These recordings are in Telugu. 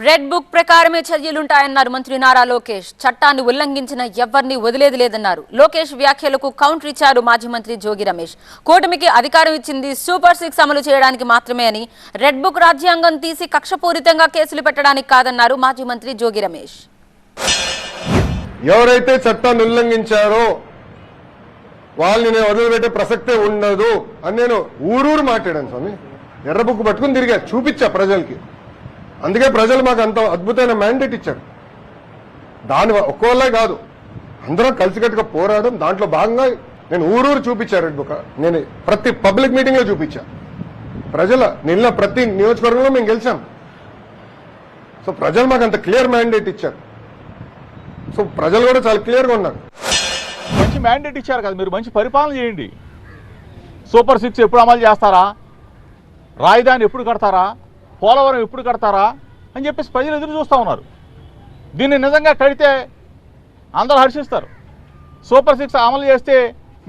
రెడ్ బుక్ ప్రకారమే చర్యలుంటాయన్నారు మంత్రి నారా లోకేష్. చట్టాన్ని ఉల్లంఘించిన ఎవరిని వదిలేది లేదన్నారు. లోకేష్ వ్యాఖ్యలకు కౌంటర్ ఇచ్చారు మాజీ మంత్రి జోగి రమేష్. కూటమికి అధికారం ఇచ్చింది సూపర్ 6 అమలు చేయడానికి మాత్రమే అని, రెడ్ బుక్ రాజ్యాంగం తీసి కక్షపూరితంగా కేసులు పెట్టడానికి కాదన్నారు మాజీ మంత్రి జోగి రమేష్. ఎవరైతే చట్టాన్ని ఉల్లంఘించారో వాళ్ళని నేను వదిలిపెట్టే ప్రసక్తే ఉండదు అని నేను ఊరూరు మాట్లాడాను స్వామి. ఎర్ర బుక్ పట్టుకుని తిరిగా చూపించా ప్రజలకి. అందుకే ప్రజలు మాకు అంత అద్భుతమైన మ్యాండేట్ ఇచ్చారు. దాని ఒక్కోళ్ళే కాదు, అందరం కలిసికట్టుగా పోరాడడం. దాంట్లో భాగంగా నేను ఊరూరు చూపించా రెడ్ బుక్. నేను ప్రతి పబ్లిక్ మీటింగ్ లో చూపించా. నిన్న ప్రతి నియోజకవర్గంలో మేము గెలిచాం. సో ప్రజలు మాకు అంత క్లియర్ మ్యాండేట్ ఇచ్చారు. సో ప్రజలు కూడా చాలా క్లియర్గా ఉన్నారు. మంచి మ్యాండేట్ ఇచ్చారు కదా, మీరు మంచి పరిపాలన చేయండి. సూపర్ 6 ఎప్పుడు అమలు చేస్తారా, రాజధాని ఎప్పుడు కడతారా, పోలవరం ఎప్పుడు కడతారా అని చెప్పేసి ప్రజలు ఎదురు చూస్తూ ఉన్నారు. దీన్ని నిజంగా కడితే అందరూ హర్షిస్తారు. సూపర్ 6 అమలు చేస్తే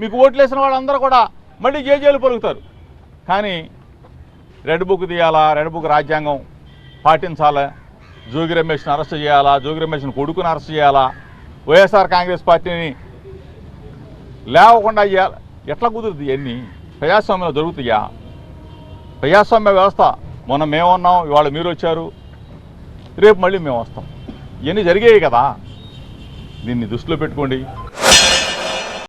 మీకు ఓట్లు వేసిన వాళ్ళందరూ కూడా మళ్ళీ జేజేలు పలుకుతారు. కానీ రెడ్ బుక్ తీయాలా, రెడ్ బుక్ రాజ్యాంగం పాటించాలా, జోగి రమేష్ని అరెస్ట్ చేయాలా, జోగి రమేష్ని కొడుకుని అరెస్ట్ చేయాలా, వైఎస్ఆర్ కాంగ్రెస్ పార్టీని లేవకుండా చేయాలి. ఎట్లా కుదురుతుంది? ఇవన్నీ ప్రజాస్వామ్యంలో జరుగుతాయా? ప్రజాస్వామ్య వ్యవస్థ. మొన్న మేము ఉన్నాం, ఇవాళ మీరు వచ్చారు, రేపు మళ్ళీ మేము వస్తాం. ఇవన్నీ జరిగాయి కదా. దీన్ని దృష్టిలో పెట్టుకోండి.